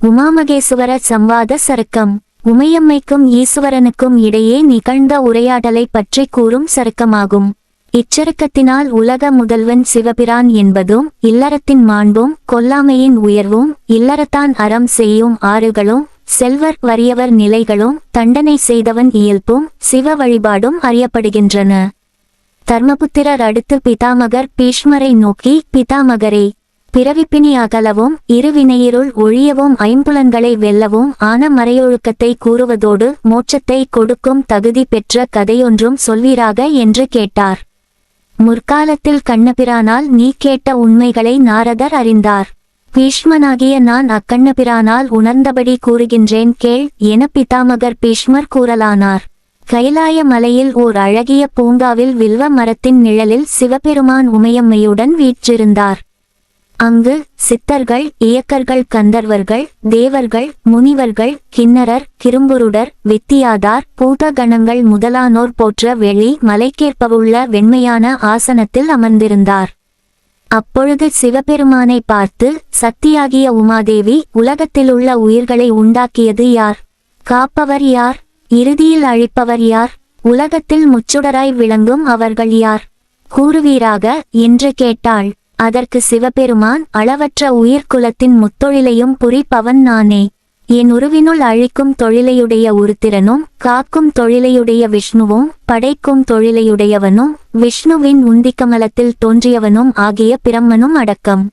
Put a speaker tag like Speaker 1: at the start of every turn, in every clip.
Speaker 1: உமாமகேசுவர சம்வாத சருக்கம். உமையம்மைக்கும் ஈசுவரனுக்கும் இடையே நிகழ்ந்த உரையாடலை பற்றி கூறும் சருக்கமாகும். இச்சருக்கத்தினால் உலக முதல்வன் சிவபிரான் என்பதும், இல்லறத்தின் மாண்பும் கொல்லாமையின் உயர்வும், இல்லறத்தான் அறம் செய்யும் ஆறுகளும், செல்வர் வறியவர் நிலைகளும், தண்டனை செய்தவன் இயல்பும், சிவ வழிபாடும் அறியப்படுகின்றன. தர்மபுத்திரர் அடுத்து பிதாமகர் பீஷ்மரை நோக்கி, பிதாமகரே, பிறவிப்பினி அகலவும் இருவினையிருள் ஒழியவும் ஐம்புலன்களை வெல்லவும் ஆன மறையொழுக்கத்தை கூறுவதோடு மோட்சத்தை கொடுக்கும் தகுதி பெற்ற கதையொன்றும் சொல்வீராக என்று கேட்டார். முற்காலத்தில் கண்ணபிரானால் நீ கேட்ட உண்மைகளை நாரதர் அறிந்தார். பீஷ்மனாகிய நான் அக்கண்ணபிரானால் உணர்ந்தபடி கூறுகின்றேன் கேள் என பிதாமகர் பீஷ்மர் கூறலானார். கைலாய மலையில் ஓர் அழகிய பூங்காவில் வில்வ மரத்தின் நிழலில் சிவபெருமான் உமையம்மையுடன் வீற்றிருந்தார். அங்கு சித்தர்கள், இயக்கர்கள், கந்தர்வர்கள், தேவர்கள், முனிவர்கள், கிண்ணரர், கிரும்புருடர், வித்தியாதார், பூதகணங்கள் முதலானோர் போற்ற வெளி மலைக்கேற்பவுள்ள வெண்மையான ஆசனத்தில் அமர்ந்திருந்தார். அப்பொழுது சிவபெருமானை பார்த்து, சக்தியாகிய உமாதேவி, உலகத்திலுள்ள உயிர்களை உண்டாக்கியது யார்? காப்பவர் யார்? இறுதியில் அழிப்பவர் யார்? உலகத்தில் முச்சுடராய் விளங்கும் அவர்கள் யார்? கூறுவீராக என்று கேட்டாள். அதற்கு சிவபெருமான், அளவற்ற உயிர்குலத்தின் முத்தொழிலையும் புரிப்பவன் நானே. என் உருவினுள் அழிக்கும் தொழிலையுடைய உருத்திரனும், காக்கும் தொழிலையுடைய விஷ்ணுவும், படைக்கும் தொழிலையுடையவனும், விஷ்ணுவின் உந்திக்கமலத்தில் தோன்றியவனும் ஆகிய பிரம்மனும் அடக்கம்.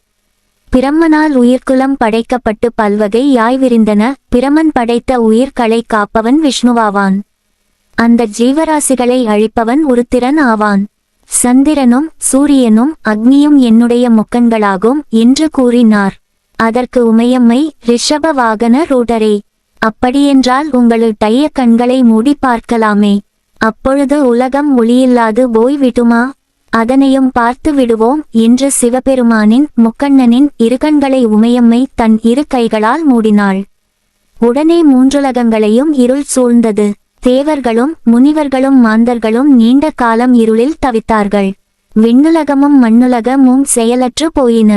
Speaker 1: பிரம்மனால் உயிர்குலம் படைக்கப்பட்டு பல்வகை யாய் விரிந்தன. பிரமன் படைத்த உயிர்களை காப்பவன் விஷ்ணுவாவான். அந்த ஜீவராசிகளை அழிப்பவன் உருத்திரன் ஆவான். சந்திரனும் சூரியனும் அக்னியும் என்னுடைய முக்கண்களாகும் என்று கூறினார். அதற்கு உமையம்மை, ரிஷப வாகன ரூடரே, அப்படியென்றால் உங்களுடைய கண்களை மூடி பார்க்கலாமே. அப்பொழுது உலகம் ஒளியில்லாது போய் விடுமா? அதனையும் பார்த்து விடுவோம் என்று சிவபெருமானின் முக்கண்ணனின் இருகண்களை உமையம்மை தன் இரு கைகளால் மூடினாள். உடனே மூன்றுலகங்களையும் இருள் சூழ்ந்தது. தேவர்களும் முனிவர்களும் மாந்தர்களும் நீண்ட காலம் இருளில் தவித்தார்கள். விண்ணுலகமும் மண்ணுலகமும் செயலற்று போயின.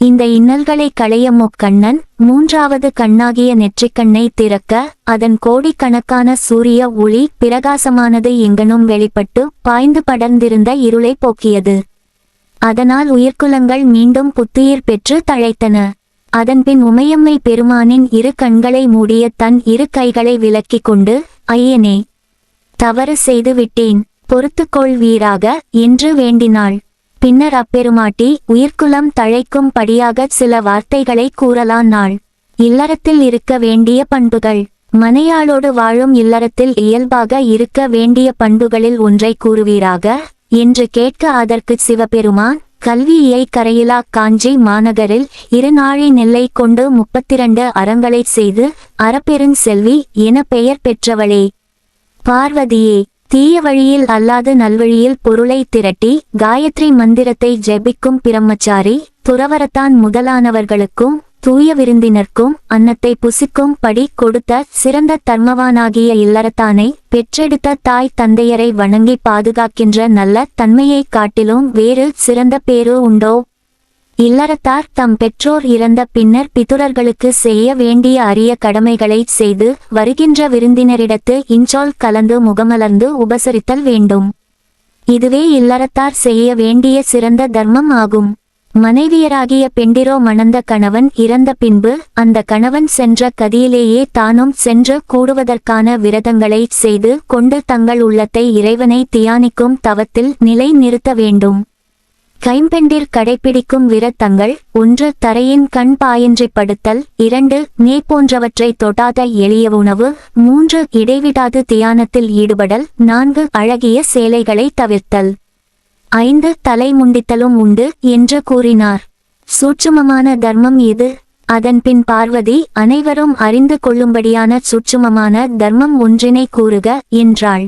Speaker 1: இந்த இன்னல்களை களைய முக்கண்ணன் மூன்றாவது கண்ணாகிய நெற்றிக்கண்ணை திறக்க, அதன் கோடிக்கணக்கான சூரிய ஒளி பிரகாசமானது எங்கனும் வெளிப்பட்டு பாய்ந்து படர்ந்திருந்த இருளை போக்கியது. அதனால் உயிர்குலங்கள் மீண்டும் புத்துயிர் பெற்று தழைத்தன. அதன்பின் உமையம்மை பெருமானின் இரு கண்களை மூடிய தன் இரு கைகளை விலக்கிக் கொண்டு, ஐயனே, தவறு செய்து விட்டேன், பொறுத்துக்கொள்வீராக என்று வேண்டினாள். பின்னர் அப்பெருமாட்டி உயிர்குலம் தழைக்கும் படியாக சில வார்த்தைகளை கூறலானாள். இல்லறத்தில் இருக்க வேண்டிய பண்புகள். மனையாளோடு வாழும் இல்லறத்தில் இயல்பாக இருக்க வேண்டிய பண்புகளில் ஒன்றை கூறுவீராக என்று கேட்க, அதற்கு சிவபெருமான், கல்வியை கரையிலா காஞ்சி மாநகரில் 2 நாழி நெல்லை கொண்டு 32 அறங்களை செய்து அறப்பெருஞ் செல்வி என பெயர் பெற்றவளே, பார்வதியே, தீய வழியில் அல்லாது நல்வழியில் பொருளை திரட்டி காயத்ரி மந்திரத்தை ஜெபிக்கும் பிரம்மச்சாரி, துறவரத்தான் முதலானவர்களுக்கும் தூய விருந்தினர்க்கும் அன்னத்தை புசிக்கும் படி கொடுத்த சிறந்த தர்மவானாகிய இல்லறத்தானை பெற்றெடுத்த தாய் தந்தையரை வணங்கி பாதுகாக்கின்ற நல்ல தன்மையை காட்டிலும் வேறு சிறந்த பேரு உண்டோ? இல்லறத்தார் தம் பெற்றோர் இறந்த பின்னர் பிதுரர்களுக்கு செய்ய வேண்டிய அரிய கடமைகளை செய்து வருகின்ற விருந்தினரிடத்து இன்சொல் கலந்து முகமலர்ந்து உபசரித்தல் வேண்டும். இதுவே இல்லறத்தார் செய்ய வேண்டிய சிறந்த தர்மம் ஆகும். மனைவியராகிய பெண்டிரோ மணந்த கணவன் இறந்த பின்பு அந்த கணவன் சென்ற கதியிலேயே தானும் சென்று கூடுவதற்கான விரதங்களை செய்து கொண்டு தங்கள் உள்ளத்தை இறைவனை தியானிக்கும் தவத்தில் நிலை நிறுத்த வேண்டும். கைம்பெண்டிர் கடைப்பிடிக்கும் விரதங்கள்: 1. தரையின் கண் பாயின்றி படுத்தல். 2. நே போன்றவற்றை தொடாத எளிய உணவு. 3. இடைவிடாது தியானத்தில் ஈடுபடல். 4. அழகிய சேலைகளை தவிர்த்தல். 5. தலை முண்டித்தலும் உண்டு என்று கூறினார். சூட்சுமமான தர்மம் இது. அதன்பின் பார்வதி, அனைவரும் அறிந்து கொள்ளும்படியான சூட்சுமமான தர்மம் ஒன்றினை கூறுக என்றாள்.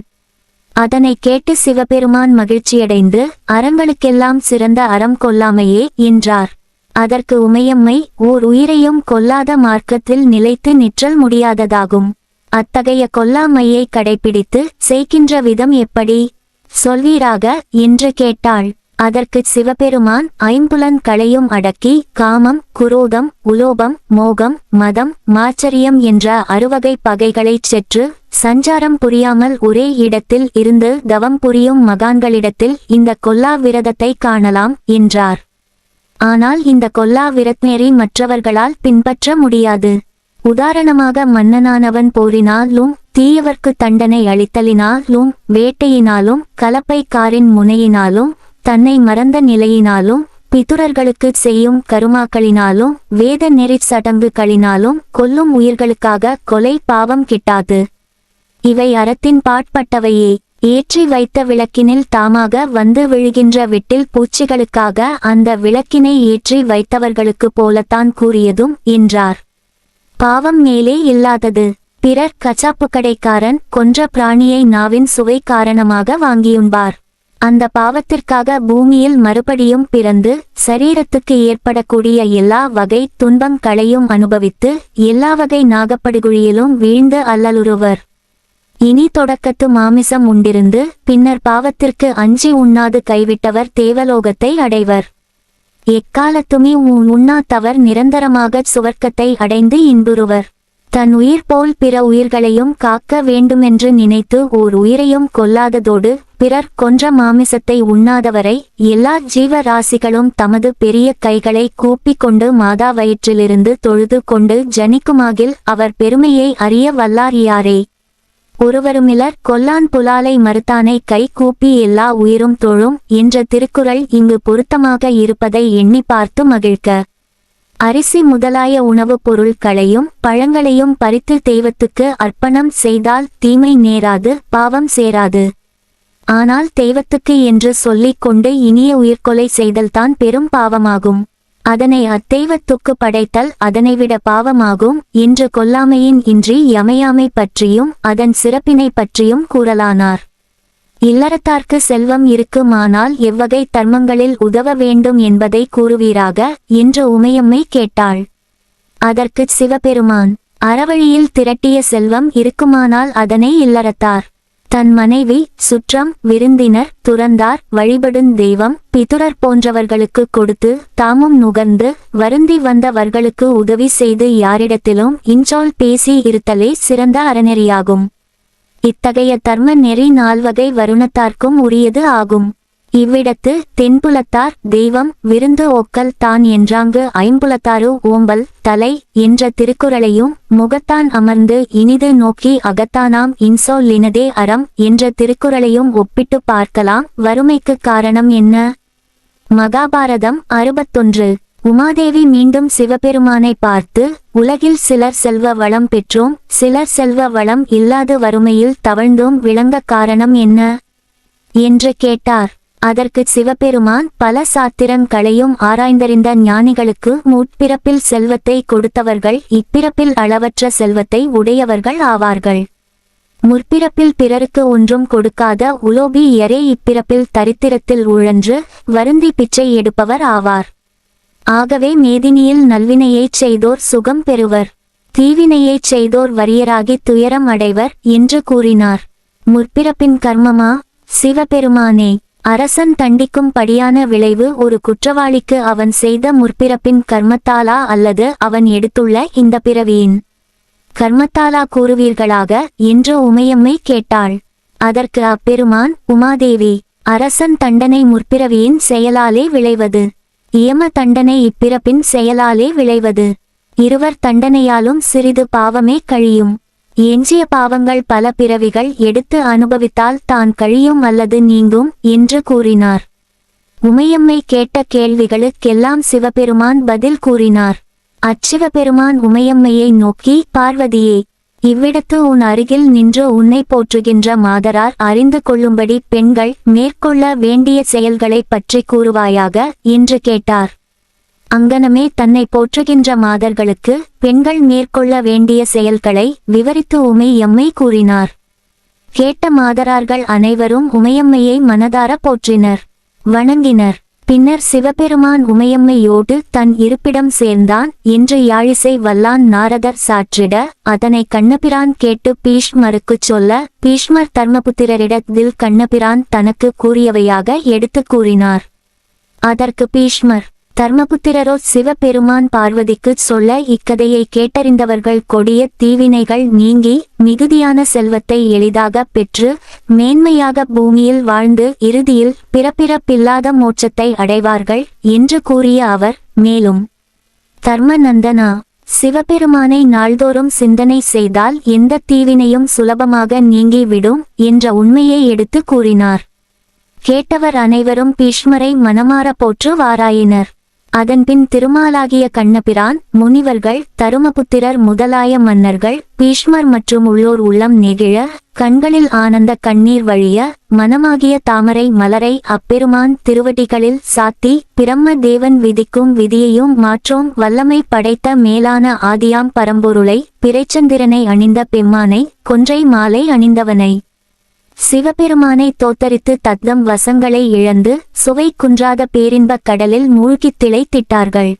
Speaker 1: அதனை கேட்டு சிவபெருமான் மகிழ்ச்சியடைந்து, அறங்களுக்கெல்லாம் சிறந்த அறம் கொல்லாமையே என்றார். அதற்கு உமையம்மை, ஓர் உயிரையும் கொல்லாத மார்க்கத்தில் நிலைத்து நிற்றல் முடியாததாகும். அத்தகைய கொல்லாமையை கடைப்பிடித்து செய்கின்ற விதம் எப்படி சொல்வீராக என்று கேட்டாள். அதற்குச் சிவபெருமான் ஐம்புலன் களையும் அடக்கி காமம், குரோதம், உலோபம், மோகம், மதம், மாச்சரியம் என்ற 6 பகைகளைச் செற்று சஞ்சாரம் புரியாமல் ஒரே இடத்தில் இருந்து தவம் புரியும் மகான்களிடத்தில் இந்த கொல்லா விரதத்தை காணலாம் என்றார். ஆனால் இந்த கொல்லா விரத்நெறி மற்றவர்களால் பின்பற்ற முடியாது. உதாரணமாக மன்னனானவன் போரினாலும் தீயவர்க்கு தண்டனை அளித்தலினாலும் வேட்டையினாலும் கலப்பைக்காரின் முனையினாலும் தன்னை மறந்த நிலையினாலும் பிதுரர்களுக்கு செய்யும் கருமாக்களினாலும் வேத நெறிச் சடங்குகளினாலும் கொல்லும் உயிர்களுக்காக கொலை பாவம் கிட்டாது. இவை அறத்தின் பாட்பட்டவையே. ஏற்றி வைத்த விளக்கினில் தாமாக வந்து விழுகின்ற விட்டில் பூச்சிகளுக்காக அந்த விளக்கினை ஏற்றி வைத்தவர்களுக்கு போலத்தான் கூறியதும் என்றார். பாவம் மேலே இல்லாதது. பிறர் கச்சாப்பு கடைக்காரன் கொன்ற பிராணியை நாவின் சுவை காரணமாக வாங்கியுண்பார். அந்த பாவத்திற்காக பூமியில் மறுபடியும் பிறந்து சரீரத்துக்கு ஏற்படக்கூடிய எல்லா வகை துன்பங்களையும் அனுபவித்து எல்லா வகை நாகப்படுகுழியிலும் வீழ்ந்து அல்லலுறுவர். இனி தொடக்கத்து மாமிசம் உண்டிருந்து பின்னர் பாவத்திற்கு அஞ்சி உண்ணாது கைவிட்டவர் தேவலோகத்தை அடைவர். எக்காலத்துமே உண்ணாத்தவர் நிரந்தரமாக சுவர்க்கத்தை அடைந்து இன்புறுவர். தன் உயிர் போல் பிற உயிர்களையும் காக்க வேண்டுமென்று நினைத்து ஓர் உயிரையும் கொல்லாததோடு பிறர் கொன்ற மாமிசத்தை உண்ணாதவரை எல்லா ஜீவராசிகளும் தமது பெரிய கைகளை கூப்பிக் கொண்டு மாதா வயிற்றிலிருந்து தொழுது கொண்டு ஜனிக்குமாகில் அவர் பெருமையை அறிய வல்லார் யாரே. ஒருவருமிலர் கொல்லான் புலாலை மறுத்தானை கை கூப்பி எல்லா உயிரும் தொழும் என்ற திருக்குறள் இங்கு பொருத்தமாக இருப்பதை எண்ணி பார்த்து மகிழ்க. அரிசி முதலாய உணவுப் பொருட்களையும் பழங்களையும் பறித்து தெய்வத்துக்கு அர்ப்பணம் செய்தால் தீமை நேராது, பாவம் சேராது. ஆனால் தெய்வத்துக்கு என்று சொல்லிக் கொண்டு இனிய உயிர்கொலை செய்தல்தான் பெரும் பாவமாகும். அதனை அத்தெய்வத்துக்கு படைத்தல் அதனைவிட பாவமாகும் என்று கொல்லாமையின் இன்றி யமையாமை பற்றியும் அதன் சிறப்பினை பற்றியும் கூறலானார். இல்லறத்தார்க்கு செல்வம் இருக்குமானால் எவ்வகை தர்மங்களில் உதவ வேண்டும் என்பதை கூறுவீராக என்று உமையம்மை கேட்டாள். அதற்குச் சிவபெருமான், அறவழியில் திரட்டிய செல்வம் இருக்குமானால் அதனை இல்லறத்தார் தன் மனைவி, சுற்றம், விருந்தினர், துறந்தார், வழிபடுந் தெய்வம், பிதுரர் போன்றவர்களுக்கு கொடுத்து தாமும் நுகர்ந்து வருந்தி வந்தவர்களுக்கு உதவி செய்து யாரிடத்திலும் இன்சொல் பேசி இருத்தலே சிறந்த அறநெறியாகும். இத்தகைய தர்ம நெறி 4 வருணத்தார்க்கும் உரியது ஆகும். இவ்விடத்து தென்புலத்தார் தெய்வம், விருந்து ஒக்கல் தான் என்றாங்கு ஐம்புலத்தாரு ஓம்பல் தலை என்ற திருக்குறளையும் முகத்தான் அமர்ந்து இனிது நோக்கி அகத்தானாம் இன்சொல்லினதே அறம் என்ற திருக்குறளையும் ஒப்பிட்டு பார்க்கலாம். வறுமைக்கு காரணம் என்ன? மகாபாரதம் 61. உமாதேவி மீண்டும் சிவபெருமானை பார்த்து, உலகில் சிலர் செல்வ வளம் பெற்றோம் சிலர் செல்வ வளம் இல்லாது வறுமையில் தவழ்ந்தோம் விளங்க காரணம் என்ன என்று கேட்டார். அதற்கு சிவபெருமான், பல சாத்திரங்களையும் ஆராய்ந்தறிந்த ஞானிகளுக்கு முற்பிறப்பில் செல்வத்தை கொடுத்தவர்கள் இப்பிறப்பில் அளவற்ற செல்வத்தை உடையவர்கள் ஆவார்கள். முற்பிறப்பில் பிறருக்கு ஒன்றும் கொடுக்காத உலோபி எரே இப்பிறப்பில் தரித்திரத்தில் உழன்று வருந்தி பிச்சை எடுப்பவர் ஆவார். ஆகவே மேதினியில் நல்வினையைச் செய்தோர் சுகம் பெறுவர், தீவினையைச் செய்தோர் வறியராகி துயரம் அடைவர் என்று கூறினார். முற்பிறப்பின் கர்மமா? சிவபெருமானே, அரசன் தண்டிக்கும் படியான விளைவு ஒரு குற்றவாளிக்கு அவன் செய்த முற்பிறப்பின் கர்மத்தாலா அல்லது அவன் எடுத்துள்ள இந்த பிறவியின் கர்மத்தாலா கூறுவீர்களாக என்று உமையம்மை கேட்டாள். அதற்கு அப்பெருமான், உமாதேவி, அரசன் தண்டனை முற்பிறவியின் செயலாலே விளைவது, இயம தண்டனை இப்பிறப்பின் செயலாலே விளைவது. இருவர் தண்டனையாலும் சிறிது பாவமே கழியும். எஞ்சிய பாவங்கள் பல பிறவிகள் எடுத்து அனுபவித்தால் தான் கழியும் அல்லது நீங்கும் என்று கூறினார். உமையம்மை கேட்ட கேள்விகளுக்கெல்லாம் சிவபெருமான் பதில் கூறினார். அச்சிவபெருமான் உமையம்மையை நோக்கி, பார்வதியே, இவ்விடத்து உன் அருகில் நின்று உன்னை போற்றுகின்ற மாதரார் அறிந்து கொள்ளும்படி பெண்கள் மேற்கொள்ள வேண்டிய செயல்களை பற்றி கூறுவாயாக என்று கேட்டார். அங்கனமே தன்னை போற்றுகின்ற மாதர்களுக்கு பெண்கள் மேற்கொள்ள வேண்டிய செயல்களை விவரித்து உமையம்மை கூறினார். கேட்ட மாதரார்கள் அனைவரும் உமையம்மையை மனதார போற்றினர், வணங்கினர். பின்னர் சிவபெருமான் உமையம்மையோடு தன் இருப்பிடம் சேர்ந்தான் என்று யாழிசை வல்லான் நாரதர் சாற்றிட அதனை கண்ணபிரான் கேட்டு பீஷ்மருக்குச் சொல்ல பீஷ்மர் தர்மபுத்திரரிடத்தில் கண்ணபிரான் தனக்கு கூறியவையாக எடுத்து கூறினார். அதற்கு பீஷ்மர், தர்மபுத்திரரோ சிவபெருமான் பார்வதிக்கு சொல்ல இக்கதையை கேட்டறிந்தவர்கள் கொடிய தீவினைகள் நீங்கி மிகுதியான செல்வத்தை எளிதாக பெற்று மேன்மையாக பூமியில் வாழ்ந்து இறுதியில் பிறப்பிறப்பில்லாத மோட்சத்தை அடைவார்கள் என்று கூறிய அவர் மேலும், தர்மநந்தனா, சிவபெருமானை நாள்தோறும் சிந்தனை செய்தால் எந்த தீவினையும் சுலபமாக நீங்கிவிடும் என்ற உண்மையை எடுத்து கூறினார். கேட்டவர் அனைவரும் பீஷ்மரை மனமாற போற்றுவாராயினர். அதன்பின் திருமாலாகிய கண்ணபிரான், முனிவர்கள், தருமபுத்திரர் முதலாய மன்னர்கள், பீஷ்மர் மற்றும் உள்ளோர் உள்ளம் நெகிழ, கண்களில் ஆனந்த கண்ணீர் வழிய, மனமாகிய தாமரை மலரை அப்பெருமான் திருவடிகளில் சாத்தி, பிரம்ம தேவன் விதிக்கும் விதியையும் மாற்றும் வல்லமை படைத்த மேலான ஆதியாம் பரம்பொருளை, பிறைச்சந்திரனை அணிந்த பெம்மானை, கொன்றை மாலை அணிந்தவனை, சிவபெருமானை தோத்தரித்து தத்தம் வசங்களை இழந்து சுவை குன்றாத பேரின்பக் கடலில் மூழ்கித் திளைத்திட்டார்கள்.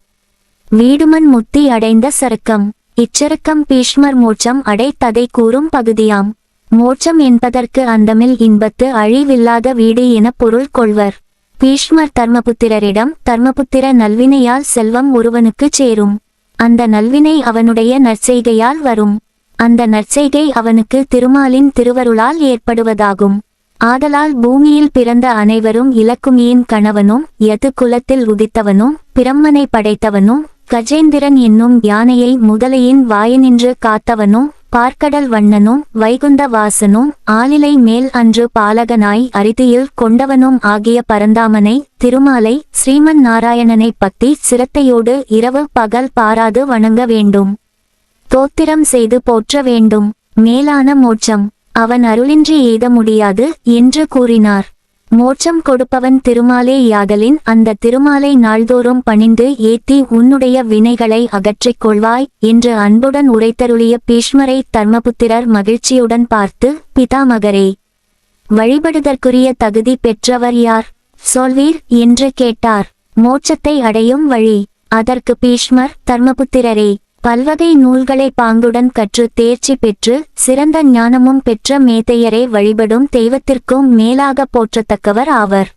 Speaker 1: வீடுமன் முத்தி அடைந்த சருக்கம். இச்சருக்கம் பீஷ்மர் மோட்சம் அடைத்ததை கூறும் பகுதியாம். மோட்சம் என்பதற்கு அந்தமில் இன்பத்து அழிவில்லாத வீடு என பொருள் கொள்வர். பீஷ்மர் தர்மபுத்திரரிடம், தர்மபுத்திர நல்வினையால் செல்வம் ஒருவனுக்குச் சேரும். அந்த நல்வினை அவனுடைய நற்செய்கையால் வரும். அந்த நற்செய்கை அவனுக்கு திருமாலின் திருவருளால் ஏற்படுவதாகும். ஆதலால் பூமியில் பிறந்த அனைவரும் இலக்குமியின் கணவனும், யது குலத்தில் உதித்தவனும், பிரம்மனை படைத்தவனும், கஜேந்திரன் என்னும் யானையை முதலையின் வாயினின்று காத்தவனும், பார்க்கடல் வண்ணனும், வைகுந்த வாசனும், ஆலிலை மேல் அன்று பாலகனாய் அரிதியில் கொண்டவனும் ஆகிய பரந்தாமனை, திருமாலை, ஸ்ரீமன் நாராயணனை பக்தி சிரத்தையோடு இரவு பகல் பாராது வணங்க வேண்டும். தோத்திரம் செய்து போற்ற வேண்டும். மேலான மோட்சம் அவன் அருளின்றி எய்த முடியாது என்று கூறினார். மோட்சம் கொடுப்பவன் திருமாலே யாதலின் அந்த திருமாலை நாள்தோறும் பணிந்து ஏத்தி உன்னுடைய வினைகளை அகற்றிக் கொள்வாய் என்று அன்புடன் உரைத்தருளிய பீஷ்மரை தர்மபுத்திரர் மகிழ்ச்சியுடன் பார்த்து, பிதாமகரே, வழிபடுதற்குரிய தகுதி பெற்றவர் யார்? சொல்வீர் என்று கேட்டார். மோட்சத்தை அடையும் வழி. அதற்கு பீஷ்மர், தர்மபுத்திரரே, பல்வகை நூல்களை பாங்குடன் கற்று தேர்ச்சி பெற்று சிறந்த ஞானமும் பெற்ற மேதையரை வழிபடும் தெய்வத்திற்கும் மேலாக போற்றத்தக்கவர் ஆவர்.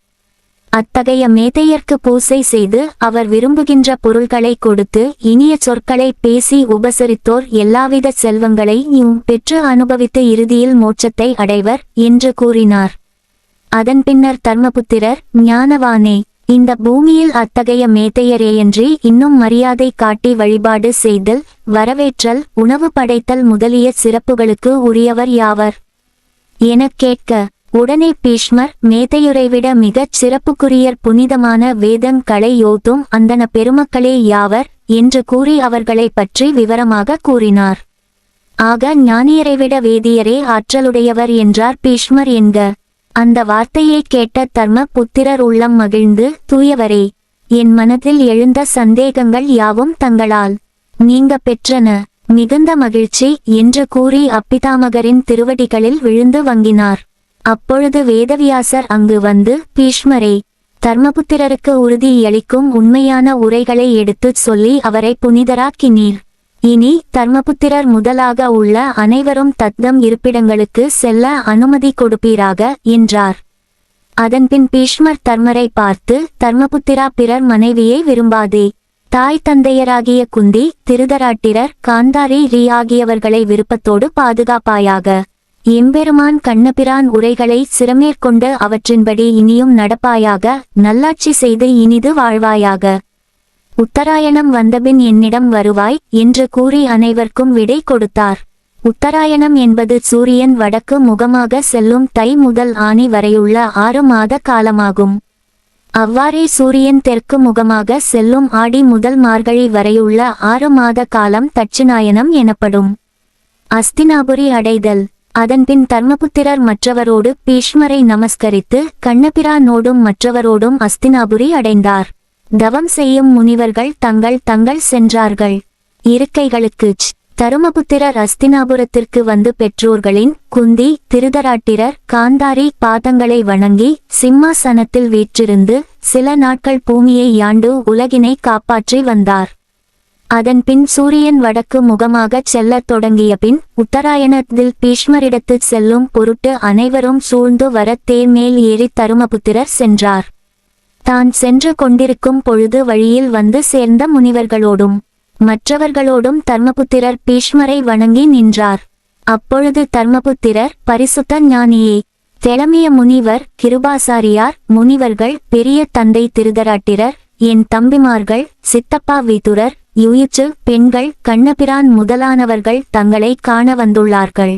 Speaker 1: அத்தகைய மேதையர்க்கு பூசை செய்து அவர் விரும்புகின்ற பொருள்களை கொடுத்து இனிய சொற்களை பேசி உபசரித்தோர் எல்லாவித செல்வங்களையும் பெற்று அனுபவித்து இறுதியில் மோட்சத்தை அடைவர் என்று கூறினார். அதன் பின்னர் தர்மபுத்திரர், ஞானவானே, இந்த பூமியில் அத்தகைய மேதையரேயன்றி இன்னும் மரியாதை காட்டி வழிபாடு செய்தல், வரவேற்றல், உணவு படைத்தல் முதலிய சிறப்புகளுக்கு உரியவர் யாவர் எனக் கேட்க, உடனே பீஷ்மர், மேதையுரைவிட மிகச் சிறப்புக்குரியர் புனிதமான வேதங்களை யோத்தும் அந்தன பெருமக்களே யாவர் என்று கூறி அவர்களை பற்றி விவரமாக கூறினார். ஆக ஞானியரைவிட வேதியரே ஆற்றலுடையவர் என்றார் பீஷ்மர் என்க. அந்த வார்த்தையை கேட்ட தர்ம புத்திரர் உள்ளம் மகிழ்ந்து, தூயவரே, என் மனதில் எழுந்த சந்தேகங்கள் யாவும் தங்களால் நீங்க பெற்றன. மிகுந்த மகிழ்ச்சி என்று கூறி அப்பிதாமகரின் திருவடிகளில் விழுந்து வங்கினார். அப்பொழுது வேதவியாசர் அங்கு வந்து, பீஷ்மரே, தர்மபுத்திரருக்கு உறுதியளிக்கும் உண்மையான உரைகளை எடுத்துச் சொல்லி அவரை புனிதராக்கினீர். இனி தர்மபுத்திரர் முதலாக உள்ள அனைவரும் தத்தம் இருப்பிடங்களுக்கு செல்ல அனுமதி கொடுப்பீராக என்றார். அதன்பின் பீஷ்மர் தர்மரை பார்த்து, தர்மபுத்திரா, பிறர் மனைவியை விரும்பாதே. தாய் தந்தையராகிய குந்தி, திருதராட்டிரர், காந்தாரி ஆகியவர்களை விருப்பத்தோடு பாதுகாப்பாயாக. எம்பெருமான் கண்ணபிரான் உரைகளை சிரமேற்கொண்டு அவற்றின்படி இனியும் நடப்பாயாக. நல்லாட்சி செய்து இனிது வாழ்வாயாக. உத்தராயணம் வந்தபின் என்னிடம் வருவாய் என்று கூறி அனைவருக்கும் விடை கொடுத்தார். உத்தராயணம் என்பது சூரியன் வடக்கு முகமாக செல்லும் தை முதல் ஆனி வரையுள்ள 6 மாத காலமாகும். அவ்வாறே சூரியன் தெற்கு முகமாக செல்லும் ஆடி முதல் மார்கழி வரையுள்ள 6 மாத காலம் தட்சிணாயனம் எனப்படும். அஸ்தினாபுரி அடைதல். அதன்பின் தர்மபுத்திரர் மற்றவரோடு பீஷ்மரை நமஸ்கரித்து கண்ணபிரானோடும் மற்றவரோடும் அஸ்தினாபுரி அடைந்தார். தவம் செய்யும் முனிவர்கள் தங்கள் தங்கள் சென்றார்கள். இருக்கைகளுக்குச். தருமபுத்திரர் அஸ்தினாபுரத்திற்கு வந்து பெற்றோர்களின் குந்தி, திருதராட்டிரர், காந்தாரி பாதங்களை வணங்கி சிம்மாசனத்தில் வீற்றிருந்து சில நாட்கள் பூமியை யாண்டு உலகினை காப்பாற்றி வந்தார். அதன்பின் சூரியன் வடக்கு முகமாகச் செல்லத் தொடங்கிய பின் உத்தராயணத்தில் பீஷ்மரிடத்துச் செல்லும் பொருட்டு அனைவரும் சூழ்ந்து வர தேர்மேல் ஏறி தருமபுத்திரர் சென்றார். தான் சென்று கொண்டிருக்கும் பொழுது வழியில் வந்து சேர்ந்த முனிவர்களோடும் மற்றவர்களோடும் தர்மபுத்திரர் பீஷ்மரை வணங்கி நின்றார். அப்பொழுது தர்மபுத்திரர், பரிசுத்த ஞானியே, தெளமிய முனிவர், கிருபாசாரியார், முனிவர்கள், பெரிய தந்தை திருதராட்டிரர், என் தம்பிமார்கள், சித்தப்பா விதுரர், யுயுட்சு பெண்கள், கண்ணபிரான் முதலானவர்கள் தங்களை காண வந்துள்ளார்கள்.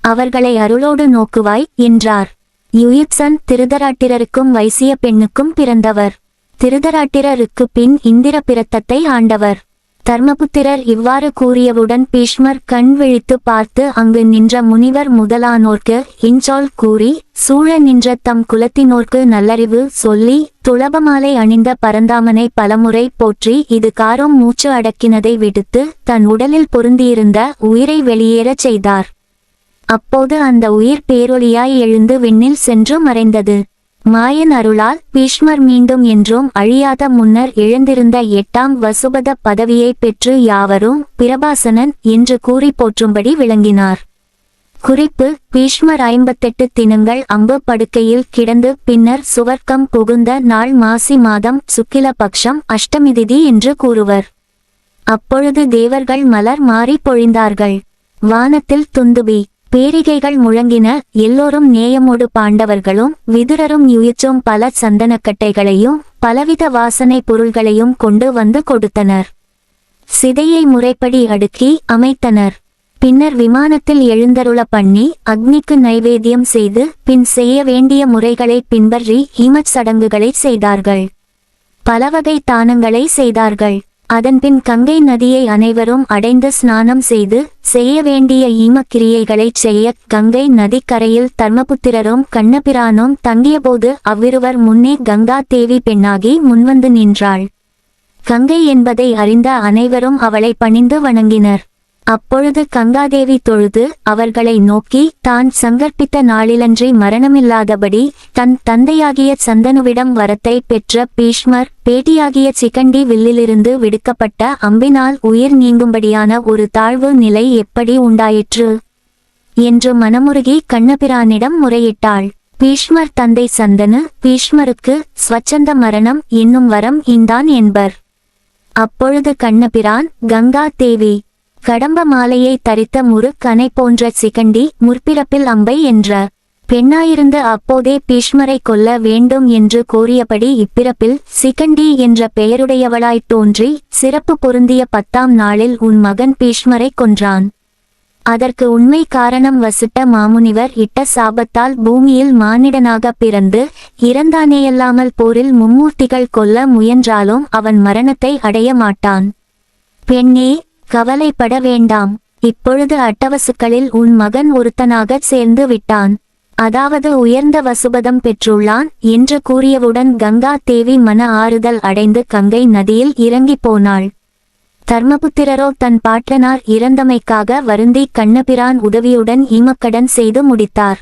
Speaker 1: அவர்களை அருளோடு நோக்குவாய் என்றார். யுயுட்சன் திருதராட்டிரருக்கும் வைசிய பெண்ணுக்கும் பிறந்தவர். திருதராட்டிரருக்கு பின் இந்திர பிரத்தத்தை ஆண்டவர். தர்மபுத்திரர் இவ்வாறு கூறியவுடன் பீஷ்மர் கண் விழித்து பார்த்து அங்கு நின்ற முனிவர் முதலானோர்க்கு இன்சொல் கூறி, சூழ நின்ற தம் குலத்தினோர்க்கு நல்லறிவு சொல்லி, துளபமாலை அணிந்த பரந்தாமனை பலமுறை போற்றி இது காரும் மூச்சு அடக்கினதை விடுத்து தன் உடலில் பொருந்தியிருந்த உயிரை வெளியேறச் செய்தார். அப்போது அந்த உயிர் பேரொளியாய் எழுந்து விண்ணில் சென்று மறைந்தது. மாயன் அருளால் பீஷ்மர் மீண்டும் என்றும் அழியாத முன்னர் எழுந்திருந்த 8ஆம் வசுபத பதவியை பெற்று யாவரும் பிரபாசனன் என்று கூறி போற்றும்படி விளங்கினார். குறிப்பு: பீஷ்மர் 58 தினங்கள் அம்பு படுக்கையில் கிடந்து பின்னர் சுவர்க்கம் புகுந்த நாள் மாசி மாதம் சுக்கில பக்ஷம் அஷ்டமி திதி என்று கூறுவர். அப்பொழுது தேவர்கள் மலர் மாறி பொழிந்தார்கள். வானத்தில் துந்துபி பேரிகைகள் முழங்கின. எல்லோரும் நேயமோடு பாண்டவர்களும் விதுரரும் யுயுட்சும் பல சந்தனக்கட்டைகளையும் பலவித வாசனை பொருள்களையும் கொண்டு வந்து கொடுத்தனர். சிதையை முறைப்படி அடுக்கி அமைத்தனர். பின்னர் விமானத்தில் எழுந்தருள பண்ணி அக்னிக்கு நைவேத்தியம் செய்து பின் செய்ய வேண்டிய முறைகளை பின்பற்றி ஹிமச் சடங்குகளை செய்தார்கள். பலவகை தானங்களை செய்தார்கள். அதன்பின் கங்கை நதியை அனைவரும் அடைந்து ஸ்நானம் செய்து செய்ய வேண்டிய ஈமக்கிரியைகளைச் செய்ய கங்கை நதிக்கரையில் தர்மபுத்திரரும் கண்ணபிரானும் தங்கியபோது அவ்விருவர் முன்னே கங்கா தேவி பெண்ணாகி முன்வந்து நின்றாள். கங்கை என்பதை அறிந்த அனைவரும் அவளை பணிந்து வணங்கினர். அப்பொழுது கங்காதேவி தொழுது அவர்களை நோக்கி, தான் சங்கற்பித்த நாளிலன்றி மரணமில்லாதபடி தன் தந்தையாகிய சந்தனுவிடம் வரத்தை பெற்ற பீஷ்மர் பேட்டியாகிய சிகண்டி வில்லிலிருந்து விடுக்கப்பட்ட அம்பினால் உயிர் நீங்கும்படியான ஒரு தாழ்வு நிலை எப்படி உண்டாயிற்று என்று மனமுருகி கண்ணபிரானிடம் முறையிட்டாள். பீஷ்மர் தந்தை சந்தனு பீஷ்மருக்கு ஸ்வச்சந்த மரணம் என்னும் வரம் இந்தான் என்பர். அப்பொழுது கண்ணபிரான், கங்கா தேவி, கடம்ப மாலையை தரித்த முரு கனை போன்ற சிகண்டி முற்பிறப்பில் அம்பை என்ற பெண்ணாயிருந்து அப்போதே பீஷ்மரை கொல்ல வேண்டும் என்று கோரியபடி இப்பிறப்பில் சிகண்டி என்ற பெயருடையவளாய்த் தோன்றி சிறப்பு பொருந்திய 10ஆம் நாளில் உன் மகன் பீஷ்மரை கொன்றான். அதற்கு உண்மை காரணம் வசிட்ட மாமுனிவர் இட்ட சாபத்தால் பூமியில் மானிடனாக பிறந்து இறந்தானேயல்லாமல் போரில் மும்மூர்த்திகள் கொல்ல முயன்றாலும் அவன் மரணத்தை அடைய மாட்டான். பெண்ணே, கவலைப்பட வேண்டாம். இப்பொழுது அட்டவசுக்களில் உன் மகன் ஒருத்தனாகச் சேர்ந்து விட்டான். அதாவது உயர்ந்த வசுபதம் பெற்றுள்ளான் என்று கூறியவுடன் கங்கா தேவி மன ஆறுதல் அடைந்து கங்கை நதியில் இறங்கி போனாள். தர்மபுத்திரரோ தன் பாட்டனார் இறந்தமைக்காக வருந்தி கண்ணபிரான் உதவியுடன் ஈமக்கடன் செய்து முடித்தார்.